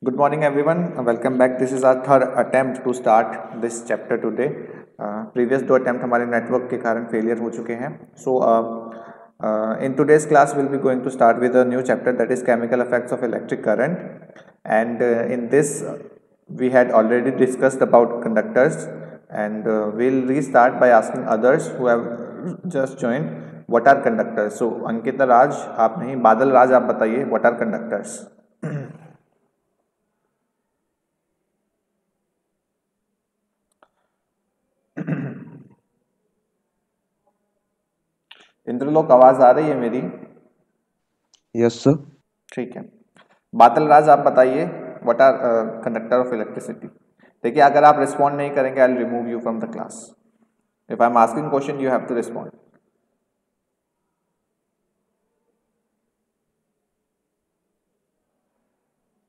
Good morning, everyone. Welcome back. This is our third attempt to start this chapter today. Previous दो attempt हमारे network के कारण failure हो चुके हैं. So, in today's class, we'll be going to start with a new chapter, that is chemical effects of electric current. And in this, we had already discussed about conductors, and we'll restart by asking others who have just joined what are conductors. So, Ankita Raj, आप नहीं, बादल राज, आप बताइए what are conductors. Indralok, आवाज आ रही है मेरी? Yes sir. ठीक है। बादल राज, आप बताइए what are conductor of electricity. देखिए, अगर आप रिस्पॉन्ड नहीं करेंगे I will remove you from the class. If I am asking question you have to respond.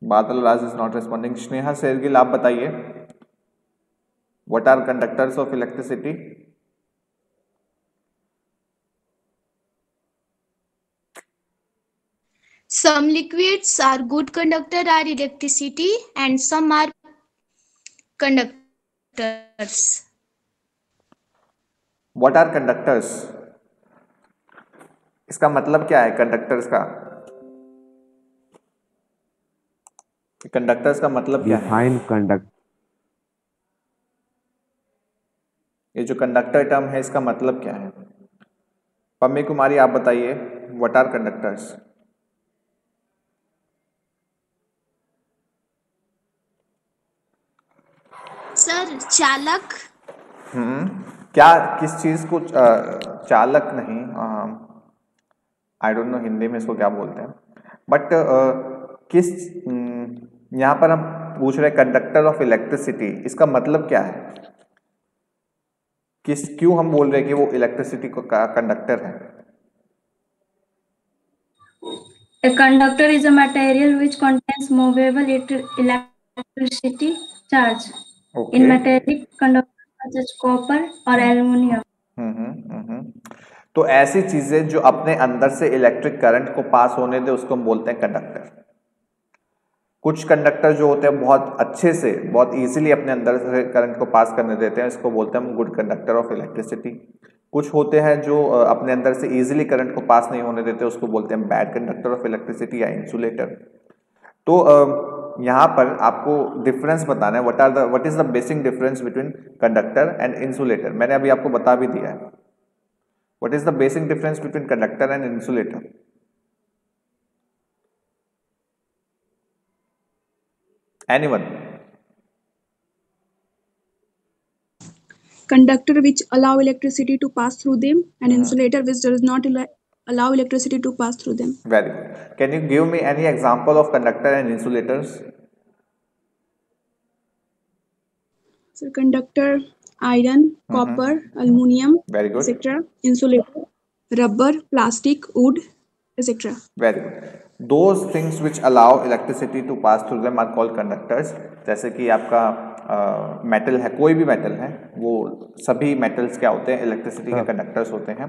Badal Raj is not responding. Sneha Shergill, आप बताइए what are conductors of electricity. Some liquids are good conductor are electricity and some are conductors. What are conductors, इसका मतलब क्या है? Conductors का मतलब क्या है? डिफाइन कंडक्ट ये जो कंडक्टर टर्म है इसका मतलब क्या है? पम्मी कुमारी, आप बताइए व्हाट आर कंडक्टर्स. सर, चालक. क्या, किस चीज को चालक नहीं, आई डोंट नो हिंदी में इसको क्या बोलते हैं, बट किस, यहाँ पर हम पूछ रहे कंडक्टर ऑफ इलेक्ट्रिसिटी, इसका मतलब क्या है? क्यों हम बोल रहे हैं कि वो इलेक्ट्रिसिटी को का कंडक्टर है? A conductor is a material which contains movable electricity charge. Okay. In metallic conductors such as copper or aluminum. तो ऐसी चीजें जो अपने अंदर से इलेक्ट्रिक करंट को पास होने दे उसको हम बोलते हैं कंडक्टर. कुछ कंडक्टर जो होते हैं बहुत अच्छे से, बहुत इजीली अपने अंदर से करंट को पास करने देते हैं, इसको बोलते हैं हम गुड कंडक्टर ऑफ इलेक्ट्रिसिटी. कुछ होते हैं जो अपने अंदर से इजीली करंट को पास नहीं होने देते, उसको बोलते हैं बैड कंडक्टर ऑफ इलेक्ट्रिसिटी या इंसुलेटर. तो यहाँ पर आपको डिफरेंस बताना है, what is the basic difference between conductor and insulator. मैंने अभी आपको बता भी दिया है. What is the basic difference between conductor and insulator? Anyone? Conductor which allow electricity to pass through them, and insulator which does not allow electricity to pass through them. Very good. Can you give me any example of conductor and insulators? So conductor, iron, copper, aluminum, Very good. etc. Insulator, rubber, plastic, wood, etc. Very good. Those things which allow electricity to pass through them are called conductors. जैसे कि आपका metal है, कोई भी metal है, वो सभी metals क्या होते हैं? इलेक्ट्रिसिटी के कंडक्टर्स होते हैं.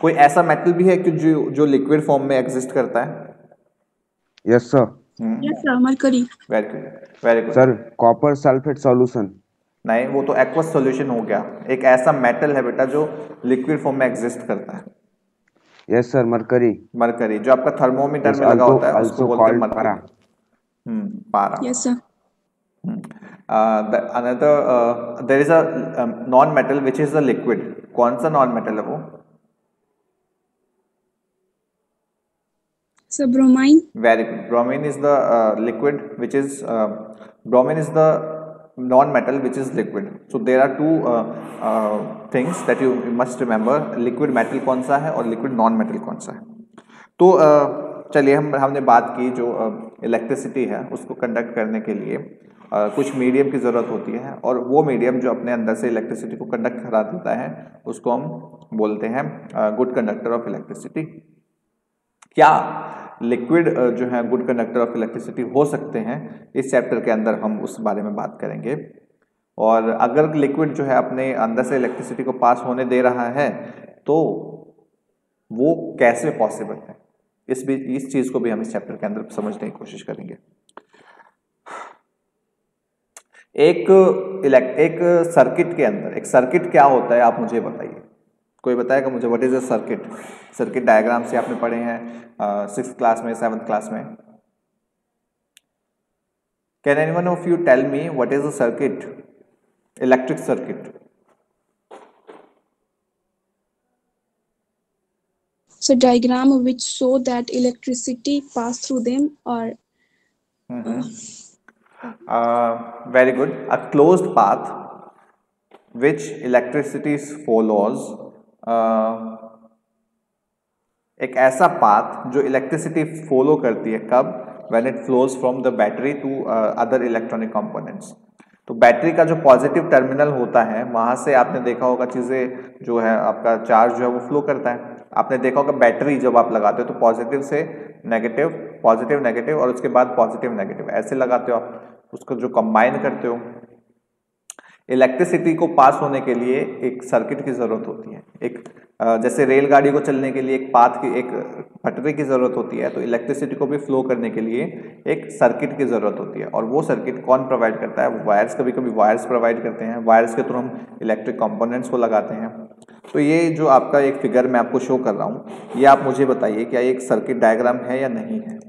कोई ऐसा मेटल भी है कि जो लिक्विड फॉर्म में एग्जिस्ट करता है? Yes sir. Yes sir, mercury. Very good, very good. Sir copper sulphate solution. नहीं, वो तो एक्वस सॉल्यूशन हो गया. एक ऐसा मेटल है बेटा जो लिक्विड फॉर्म में एग्जिस्ट करता है. Yes sir, mercury. मरकरी जो आपका थर्मोमीटर में लगा होता है उसको बोलते हैं मरकरी. पारा. Yes sir. There is a non-metal which is a liquid. कौन सा non-metal है वो? So bromine. Very good. Bromine is the liquid which is bromine is the non-metal which is liquid. So there are two things that you must remember. Liquid metal कौन सा है और liquid non-metal कौन सा है. तो चलिए हमने बात की जो इलेक्ट्रिसिटी है उसको कंडक्ट करने के लिए कुछ मीडियम की ज़रूरत होती है, और वो मीडियम जो अपने अंदर से इलेक्ट्रिसिटी को कंडक्ट करा देता है उसको हम बोलते हैं गुड कंडक्टर ऑफ इलेक्ट्रिसिटी. क्या लिक्विड जो है गुड कंडक्टर ऑफ इलेक्ट्रिसिटी हो सकते हैं? इस चैप्टर के अंदर हम उस बारे में बात करेंगे. और अगर लिक्विड जो है अपने अंदर से इलेक्ट्रिसिटी को पास होने दे रहा है तो वो कैसे पॉसिबल है, इस चीज़ को भी हम इस चैप्टर के अंदर समझने की कोशिश करेंगे. एक सर्किट के अंदर, एक सर्किट क्या होता है आप मुझे बताइए, कोई बताएगा मुझे what is a circuit? Circuit diagram से आपने पढ़े हैं 6th क्लास में, 7th क्लास में। Can anyone of you tell me what is a circuit, electric circuit? So diagram which show that electricity pass through them or Very good. A closed path which electricity follows, एक ऐसा path जो electricity follow करती है, कब? When it flows from the battery to other electronic components. तो battery का जो positive terminal होता है वहां से आपने देखा होगा चीजें जो है आपका चार्ज जो है वो फ्लो करता है। आपने देखा होगा बैटरी जब आप लगाते हो तो पॉजिटिव से नेगेटिव, पॉजिटिव नेगेटिव और उसके बाद पॉजिटिव नेगेटिव ऐसे लगाते हो आप, उसको जो कंबाइन करते हो। इलेक्ट्रिसिटी को पास होने के लिए एक सर्किट की जरूरत होती है। एक जैसे रेलगाड़ी को चलने के लिए एक पाथ की, एक पटरी की जरूरत होती है, तो इलेक्ट्रिसिटी को भी फ्लो करने के लिए एक सर्किट की जरूरत होती है। और वो सर्किट कौन प्रोवाइड करता है? वायर्स, कभी कभी वायर्स प्रोवाइड करते हैं। वायर्स के थ्रू हम इलेक्ट्रिक कंपोनेंट्स को लगाते हैं। तो ये जो आपका एक फिगर मैं आपको शो कर रहा हूँ, ये आप मुझे बताइए क्या ये एक सर्किट डायग्राम है या नहीं है?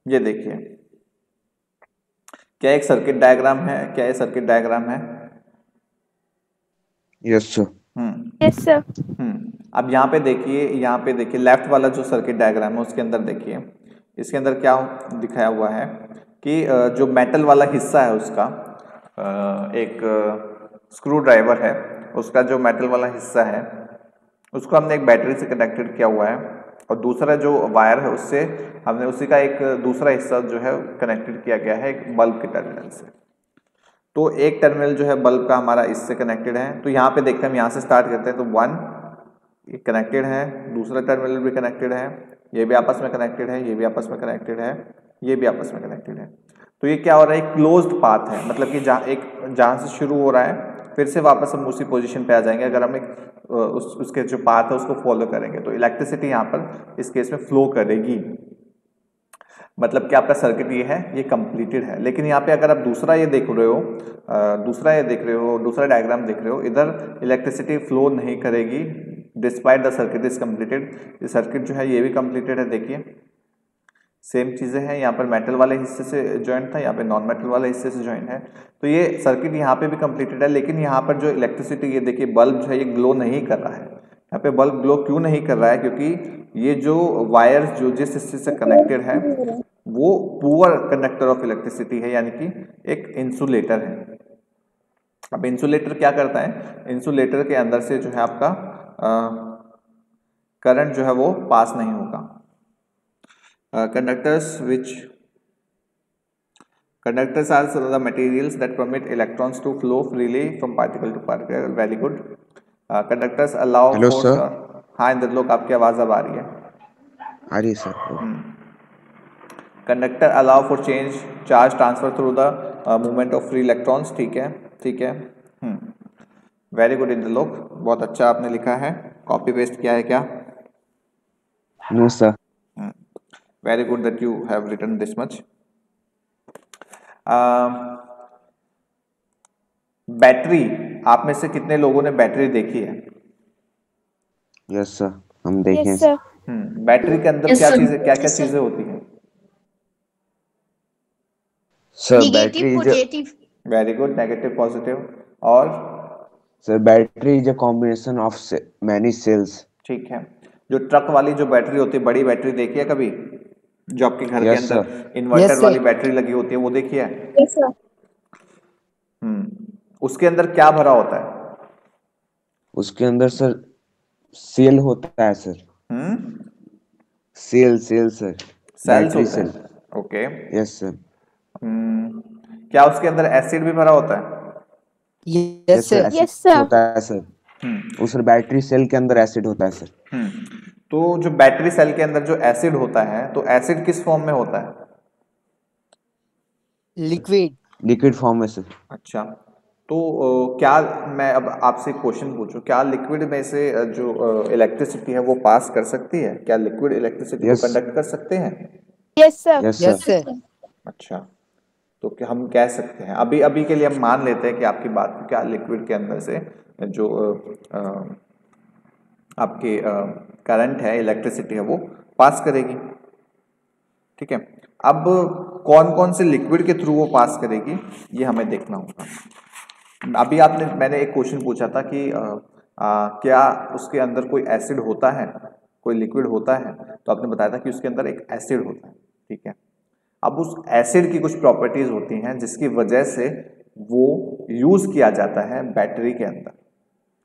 ये देखिए, क्या एक सर्किट डायग्राम है? क्या ये सर्किट डायग्राम है? Yes sir. Yes sir. अब यहाँ पे देखिए लेफ्ट वाला जो सर्किट डायग्राम है उसके अंदर देखिए, इसके अंदर क्या दिखाया हुआ है कि जो मेटल वाला हिस्सा है उसका, एक स्क्रू ड्राइवर है, उसका जो मेटल वाला हिस्सा है उसको हमने एक बैटरी से कनेक्टेड किया हुआ है, और दूसरा जो वायर है उससे हमने उसी का एक दूसरा हिस्सा जो है कनेक्टेड किया गया है एक बल्ब के टर्मिनल से। तो एक टर्मिनल जो है बल्ब का हमारा इससे कनेक्टेड है। तो यहाँ पे देखते हैं, हम यहाँ से स्टार्ट करते हैं। तो 1 ये कनेक्टेड है, दूसरा टर्मिनल भी कनेक्टेड है, ये भी आपस में कनेक्टेड है, ये भी आपस में कनेक्टेड है, ये भी आपस में कनेक्टेड है। तो ये क्या हो रहा है? एक क्लोज्ड पाथ है, मतलब कि जहाँ से शुरू हो रहा है फिर से वापस हम उसी पोजीशन पे आ जाएंगे अगर हम एक उसके जो पाथ है उसको फॉलो करेंगे। तो इलेक्ट्रिसिटी यहाँ पर इस केस में फ्लो करेगी, मतलब कि आपका सर्किट ये है, ये कंप्लीटेड है। लेकिन यहाँ पे अगर आप दूसरा देख रहे हो, दूसरा डायग्राम देख रहे हो, इधर इलेक्ट्रिसिटी फ्लो नहीं करेगी despite the circuit is completed. ये सर्किट जो है ये भी कंप्लीटेड है। देखिए सेम चीजें हैं, यहाँ पर मेटल वाले हिस्से से ज्वाइंट था, यहाँ पे नॉन मेटल वाले हिस्से से ज्वाइंट है। तो ये सर्किट यहाँ पे भी कंप्लीटेड है, लेकिन यहाँ पर जो इलेक्ट्रिसिटी, ये देखिए बल्ब जो है ये ग्लो नहीं कर रहा है। यहाँ पे बल्ब ग्लो क्यों नहीं कर रहा है? क्योंकि ये जो वायर जो जिस हिस्से से कनेक्टेड है वो पुअर कंडक्टर ऑफ इलेक्ट्रिसिटी है, यानी कि एक इंसुलेटर है। अब इंसुलेटर क्या करता है? इंसुलेटर के अंदर से जो है आपका करंट जो है वो पास नहीं होगा। Conductors are the materials that permit electrons to flow freely from particle to particle. Very good. Conductors allow Hello, for sir. हाँ इंद्र लोग, आपकी आवाज अब आ रही है? आ रही है sir. Conductor allow for change charge transfer through the movement of free electrons. ठीक है, ठीक है। वेरी गुड इंद्र लोग, बहुत अच्छा आपने लिखा है। कॉपी पेस्ट किया है क्या? No sir. Very good that you have written this much. Battery, आप में से कितने लोगों ने बैटरी देखी है? यस सर, हम देखें। Yes sir. बैटरी के अंदर क्या चीजें होती हैं? Sir Negative, positive. Very good, negative positive. और sir battery is a combination of many cells. ठीक है। जो ट्रक वाली जो बैटरी होती है, बड़ी बैटरी देखी है कभी? जो आपके घर के Yes, अंदर इन्वर्टर वाली बैटरी लगी होती है, वो देखी है? Yes, sir. उसके अंदर क्या भरा होता है? उसके अंदर सर सेल होता है सर। Cell sir. सेल्स होते हैं। ओके। Yes sir. क्या उसके अंदर एसिड भी भरा होता है? Yes sir. Yes sir. होता है सर। उस बैटरी सेल के अंदर एसिड होता है सर। तो जो बैटरी सेल के अंदर जो एसिड होता है, तो एसिड किस फॉर्म में होता है? लिक्विड फॉर्म में सर। अच्छा, तो क्या मैं अब आपसे क्वेश्चन पूछूं, क्या लिक्विड में से जो इलेक्ट्रिसिटी है वो पास कर सकती है? क्या लिक्विड इलेक्ट्रिसिटी को Yes. कंडक्ट कर सकते हैं? Yes, sir. Yes, Yes, sir. sir. अच्छा, तो क्या हम कह सकते हैं अभी अभी के लिए हम मान लेते हैं कि आपकी बात को क्या लिक्विड के अंदर से जो आपकी करंट है, इलेक्ट्रिसिटी है, वो पास करेगी। ठीक है, अब कौन कौन से लिक्विड के थ्रू वो पास करेगी ये हमें देखना होगा। अभी मैंने एक क्वेश्चन पूछा था कि क्या उसके अंदर कोई एसिड होता है, कोई लिक्विड होता है, तो आपने बताया था कि उसके अंदर एक एसिड होता है। ठीक है, अब उस एसिड की कुछ प्रॉपर्टीज होती हैं जिसकी वजह से वो यूज किया जाता है बैटरी के अंदर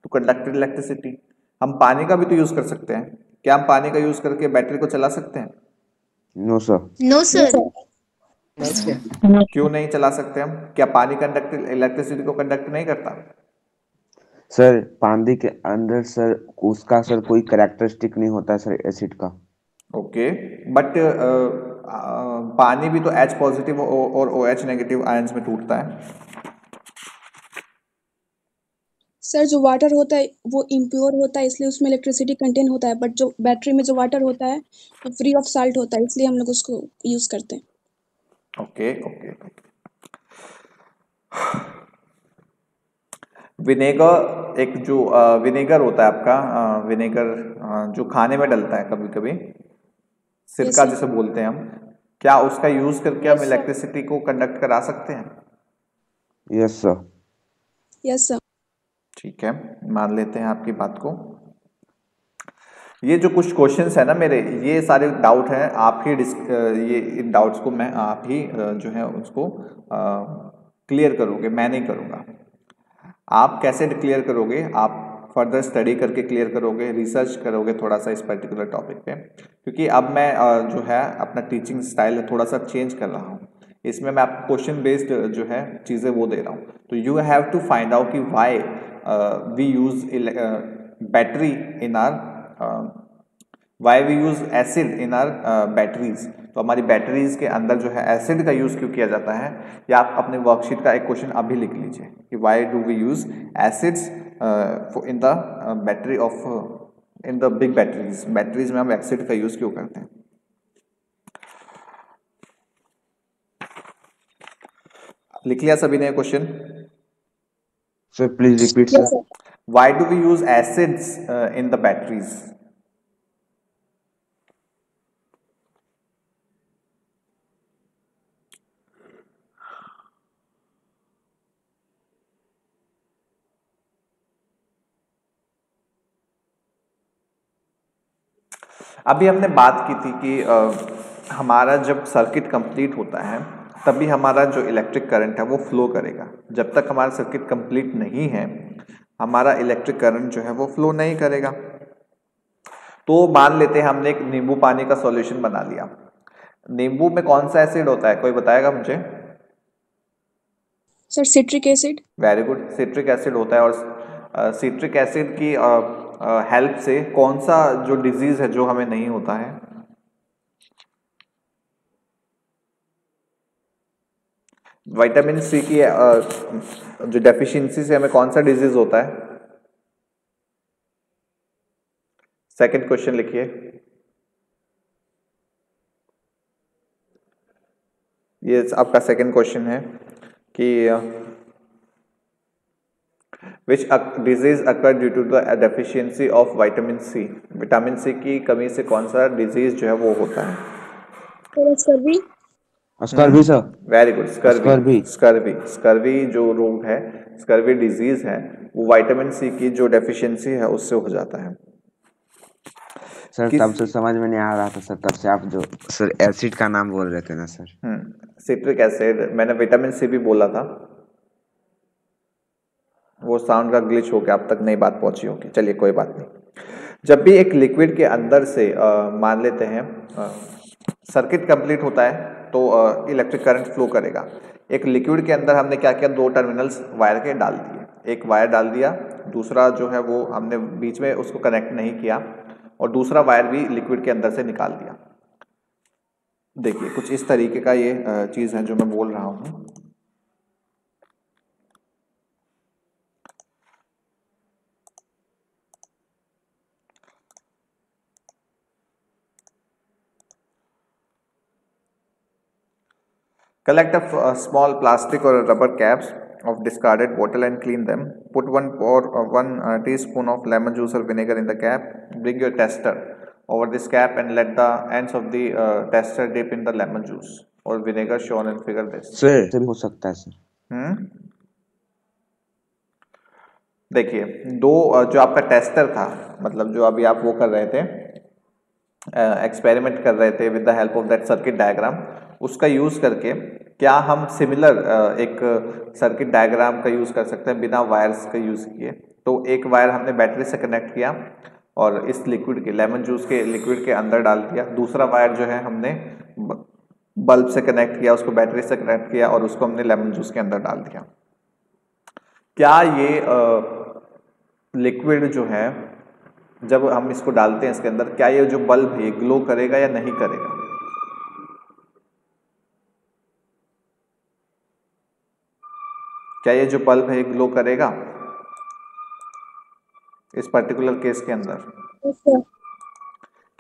टू कंडक्ट इलेक्ट्रिसिटी। हम पानी का भी तो यूज कर सकते हैं, क्या हम पानी का यूज करके बैटरी को चला सकते हैं? No, sir. No, sir. No, sir. क्यों नहीं चला सकते हम? क्या पानी कंडक्ट इलेक्ट्रिसिटी को कंडक्ट नहीं करता? सर पानी के अंदर सर उसका सर कोई कैरेक्टरिस्टिक नहीं होता है सर एसिड का। ओके, बट पानी भी तो H पॉजिटिव और OH नेगेटिव आयंस में टूटता है। सर जो वाटर होता है वो इम्प्योर होता है, इसलिए उसमें इलेक्ट्रिसिटी कंटेन होता है, बट जो बैटरी में जो वाटर होता है वो फ्री ऑफ साल्ट होता है, इसलिए हम लोग उसको यूज करते हैं। Okay okay. विनेगर, एक जो विनेगर होता है आपका, विनेगर जो खाने में डलता है कभी कभी, सिरका sir. जिसे बोलते हैं हम, क्या उसका यूज करके हम Yes, sir. इलेक्ट्रिसिटी को कंडक्ट करा सकते हैं? Yes sir. Yes sir. ठीक है, मान लेते हैं आपकी बात को। ये जो कुछ क्वेश्चंस है ना मेरे, ये सारे डाउट हैं, आप ही ये इन डाउट्स को मैं आप ही जो है उसको क्लियर करोगे, मैं नहीं करूँगा। आप कैसे क्लियर करोगे? आप फर्दर स्टडी करके क्लियर करोगे, रिसर्च करोगे थोड़ा सा इस पर्टिकुलर टॉपिक पे, क्योंकि अब मैं जो है अपना टीचिंग स्टाइल थोड़ा सा चेंज कर रहा हूँ। इसमें मैं आपको क्वेश्चन बेस्ड जो है चीज़ें वो दे रहा हूँ। तो you have to find out कि why we use battery in our why we use acid in our batteries. तो हमारी बैटरीज के अंदर जो है एसिड का यूज क्यों किया जाता है, या आप अपने वर्कशीट का एक क्वेश्चन अभी लिख लीजिए कि why do we use acids in the battery of in the big batteries. Batteries में हम एसिड का यूज क्यों करते हैं? लिख लिया सभी ने question? Sir please repeat sir. Why do we use acids in the batteries? अभी हमने बात की थी कि हमारा जब सर्किट कंप्लीट होता है तभी हमारा जो इलेक्ट्रिक करंट है वो फ्लो करेगा। जब तक हमारा सर्किट कंप्लीट नहीं है हमारा इलेक्ट्रिक करंट जो है वो फ्लो नहीं करेगा। तो मान लेते हैं हमने एक नींबू पानी का सॉल्यूशन बना लिया। नींबू में कौन सा एसिड होता है, कोई बताएगा मुझे? Sir citric acid. Very good, citric acid होता है। और सिट्रिक एसिड की हेल्प से कौन सा जो डिजीज है जो हमें नहीं होता है? विटामिन सी की जो डेफिशिएंसी से हमें कौन सा डिजीज होता है? सेकंड क्वेश्चन लिखिए। ये आपका सेकंड क्वेश्चन है कि which disease occur due to the deficiency of vitamin C. Vitamin C की कमी से कौन सा डिजीज जो है वो होता है? Scurvy. Scurvy sir. Very good, scurvy. Scurvy. Scurvy जो रोग है, स्कर्वी डिजीज है, वो विटामिन सी की जो डेफिशिएंसी है उससे हो जाता है। सर तब से समझ में नहीं आ रहा था सर, तब से आप जो सर एसिड का नाम बोल रहे थे ना सर। सिट्रिक एसिड, मैंने विटामिन सी भी बोला था, वो साउंड का ग्लिच होकर आप तक नई बात पहुंची होगी। चलिए कोई बात नहीं। जब भी एक लिक्विड के अंदर से मान लेते हैं सर्किट कंप्लीट होता है तो इलेक्ट्रिक करंट फ्लो करेगा। एक लिक्विड के अंदर हमने क्या किया, दो टर्मिनल्स वायर के डाल दिए। एक वायर डाल दिया, दूसरा जो है वो हमने बीच में उसको कनेक्ट नहीं किया, और दूसरा वायर भी लिक्विड के अंदर से निकाल दिया। देखिए कुछ इस तरीके का ये चीज़ है जो मैं बोल रहा हूँ। Collect a small plastic or rubber caps of discarded bottle and clean them. Put one teaspoon of lemon juice or vinegar in the cap. Bring your tester over this cap and let the ends of the tester dip in the lemon juice or vinegar shown in figure this. Sir से भी हो सकता है sir. देखिए दो जो आपका tester था, मतलब जो अभी आप वो कर रहे थे, एक्सपेरिमेंट कर रहे थे with the help of that circuit diagram, उसका यूज करके क्या हम सिमिलर एक सर्किट डायग्राम का यूज कर सकते हैं बिना वायर्स का यूज किए। तो एक वायर हमने बैटरी से कनेक्ट किया और इस लिक्विड के लेमन जूस के लिक्विड के अंदर डाल दिया। दूसरा वायर जो है हमने बल्ब से कनेक्ट किया, उसको बैटरी से कनेक्ट किया और उसको हमने लेमन जूस के अंदर डाल दिया। क्या ये लिक्विड जो है जब हम इसको डालते हैं इसके अंदर, क्या ये जो बल्ब है ये ग्लो करेगा या नहीं करेगा? क्या ये जो बल्ब है ये ग्लो करेगा इस पर्टिकुलर केस के अंदर? Yes, sir.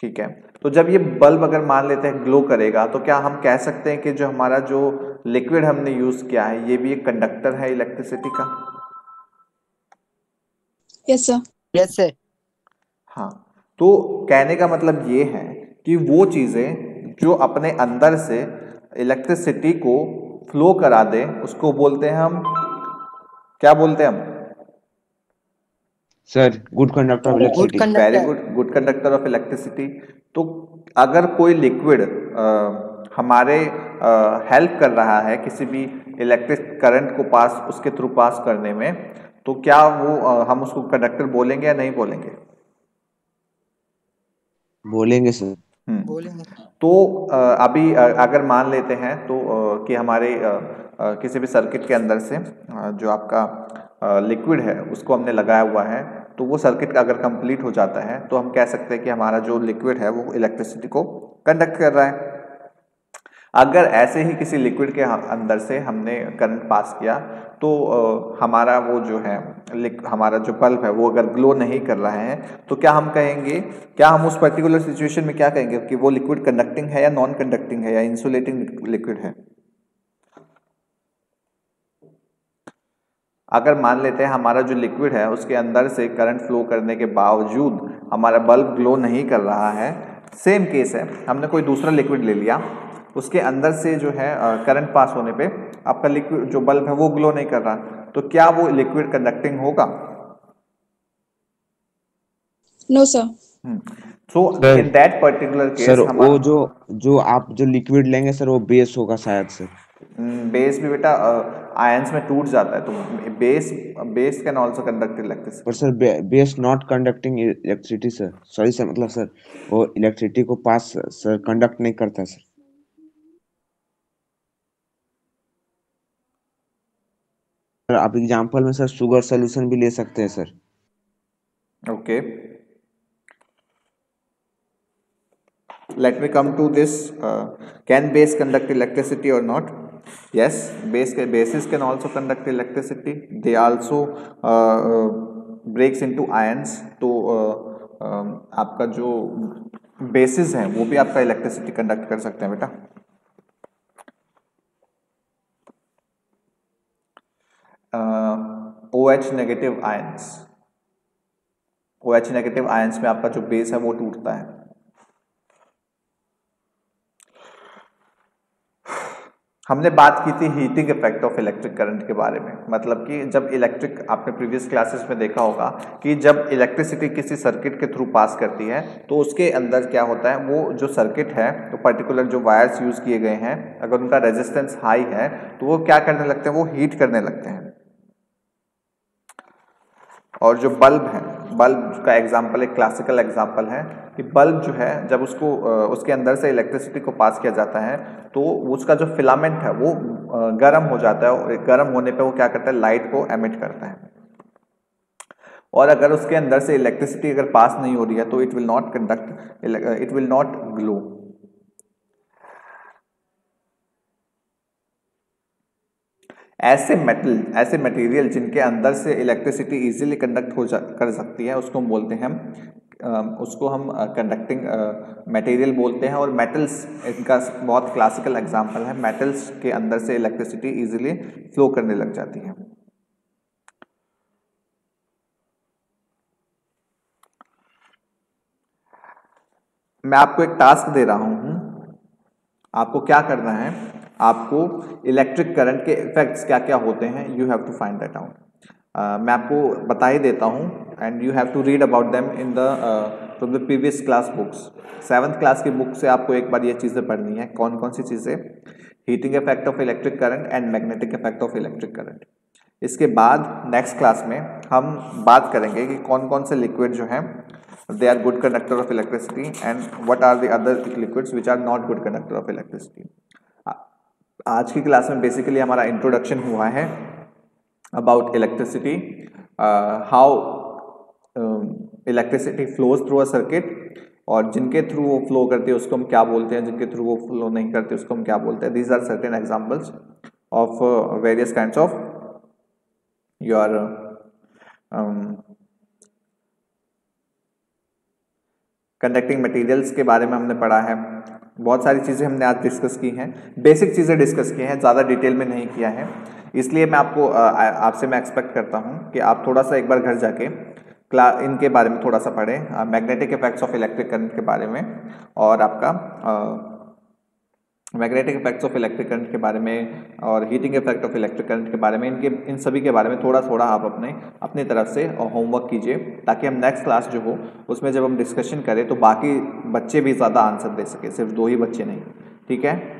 ठीक है, तो जब ये बल्ब अगर मान लेते हैं ग्लो करेगा, तो क्या हम कह सकते हैं कि जो हमारा जो लिक्विड हमने यूज किया है ये भी एक कंडक्टर है इलेक्ट्रिसिटी का? Yes, sir. Yes, sir. हाँ, तो कहने का मतलब ये है कि वो चीजें जो अपने अंदर से इलेक्ट्रिसिटी को फ्लो करा दे उसको बोलते हैं हम, क्या बोलते हैं हम? Sir good conductor of Good electricity. Very conductor. Good, good conductor of electricity. तो अगर कोई लिक्विड हमारे हेल्प कर रहा है किसी भी इलेक्ट्रिक करंट को पास उसके थ्रू पास करने में, तो क्या वो हम उसको कंडक्टर बोलेंगे या नहीं बोलेंगे? बोलेंगे सर। बोलेंगे। तो अभी अगर मान लेते हैं तो कि हमारे किसी भी सर्किट के अंदर से जो आपका लिक्विड है उसको हमने लगाया हुआ है, तो वो सर्किट अगर कंप्लीट हो जाता है तो हम कह सकते हैं कि हमारा जो लिक्विड है वो इलेक्ट्रिसिटी को कंडक्ट कर रहा है। अगर ऐसे ही किसी लिक्विड के अंदर से हमने करंट पास किया तो हमारा वो जो है हमारा जो बल्ब है वो अगर ग्लो नहीं कर रहा है, तो क्या हम कहेंगे, क्या हम उस पर्टिकुलर सिचुएशन में क्या कहेंगे कि वो लिक्विड कंडक्टिंग है या नॉन कंडक्टिंग है या इंसुलेटिंग लिक्विड है? अगर मान लेते हैं हमारा जो लिक्विड है उसके अंदर से करंट फ्लो करने के बावजूद हमारा बल्ब ग्लो नहीं कर रहा है, सेम केस है, हमने कोई दूसरा लिक्विड ले लिया, उसके अंदर से जो है करंट पास होने पे आपका लिक्विड जो बल्ब है वो ग्लो नहीं कर रहा, तो क्या वो लिक्विड कंडक्टिंग होगा? No, sir. So Sir, in that particular case sir वो जो आप जो लिक्विड लेंगे सर वो बेस होगा शायद सर। बेस भी बेटा आयंस में टूट जाता है, तो base can also conduct electricity. पर sir base not conducting electricity sir, sorry sir, मतलब सर वो इलेक्ट्रिसिटी को पास सर कंडक्ट नहीं करता सर। सर आप एग्जांपल में सर शुगर सॉल्यूशन भी ले सकते हैं sir. Okay, let me come to this. Can base conduct electricity or not? Yes, bases can also conduct electricity. They also breaks into ions. तो आपका जो bases हैं वो भी आपका इलेक्ट्रिसिटी कंडक्ट कर सकते हैं बेटा। OH negative ions, OH negative ions में आपका जो बेस है वो टूटता है। हमने बात की थी heating effect of electric current के बारे में, मतलब कि जब इलेक्ट्रिक, आपने प्रीवियस क्लासेस में देखा होगा कि जब इलेक्ट्रिसिटी किसी सर्किट के थ्रू पास करती है तो उसके अंदर क्या होता है, वो जो सर्किट है तो पर्टिकुलर जो वायर्स यूज किए गए हैं अगर उनका रेजिस्टेंस हाई है तो वो क्या करने लगते हैं, वो हीट करने लगते हैं। और जो बल्ब है, बल्ब का एग्जाम्पल एक क्लासिकल एग्जाम्पल है कि बल्ब जो है जब उसको उसके अंदर से इलेक्ट्रिसिटी को पास किया जाता है तो उसका जो फिलामेंट है वो गर्म हो जाता है और गर्म होने पे वो क्या करता है, लाइट को एमिट करता है। और अगर उसके अंदर से इलेक्ट्रिसिटी अगर पास नहीं हो रही है तो it will not conduct, it will not glow. ऐसे मटेरियल जिनके अंदर से इलेक्ट्रिसिटी इजीली कंडक्ट कर सकती है उसको हम बोलते हैं उसको हम कंडक्टिंग मटेरियल बोलते हैं। और मेटल्स इनका बहुत क्लासिकल एग्जांपल है। मेटल्स के अंदर से इलेक्ट्रिसिटी इजीली फ्लो करने लग जाती है। मैं आपको एक टास्क दे रहा हूं, आपको क्या करना है, आपको इलेक्ट्रिक करंट के इफेक्ट्स क्या क्या होते हैं, you have to find that out. मैं आपको बता ही देता हूं and you have to read about them in the from the previous class books. 7th class की बुक से आपको एक बार ये चीज़ें पढ़नी है। कौन कौन सी चीज़ें? Heating effect of electric current and magnetic effect of electric current. इसके बाद नेक्स्ट क्लास में हम बात करेंगे कि कौन कौन से लिक्विड जो हैं they are good conductor of electricity and what are the other liquids which are not good conductor of electricity। आज की क्लास में बेसिकली हमारा इंट्रोडक्शन हुआ है about electricity, how electricity flows through a circuit, और जिनके थ्रू वो flow करती है उसको हम क्या बोलते हैं, जिनके थ्रू वो फ्लो नहीं करती उसको हम क्या बोलते हैं। These are certain examples of various kinds of your conducting materials के बारे में हमने पढ़ा है। बहुत सारी चीज़ें हमने आज डिस्कस की हैं, बेसिक चीज़ें डिस्कस की हैं, ज़्यादा डिटेल में नहीं किया है। इसलिए मैं आपसे मैं एक्सपेक्ट करता हूं कि आप थोड़ा सा एक बार घर जाके इनके बारे में थोड़ा सा पढ़ें, magnetic effects of electric current के बारे में और आपका magnetic effects of electric current के बारे में और heating effect of electric current के बारे में, इन सभी के बारे में थोड़ा थोड़ा आप अपनी तरफ से होमवर्क कीजिए, ताकि हम नेक्स्ट क्लास जो हो उसमें जब हम डिस्कशन करें तो बाकी बच्चे भी ज़्यादा आंसर दे सके, सिर्फ 2 ही बच्चे नहीं। ठीक है।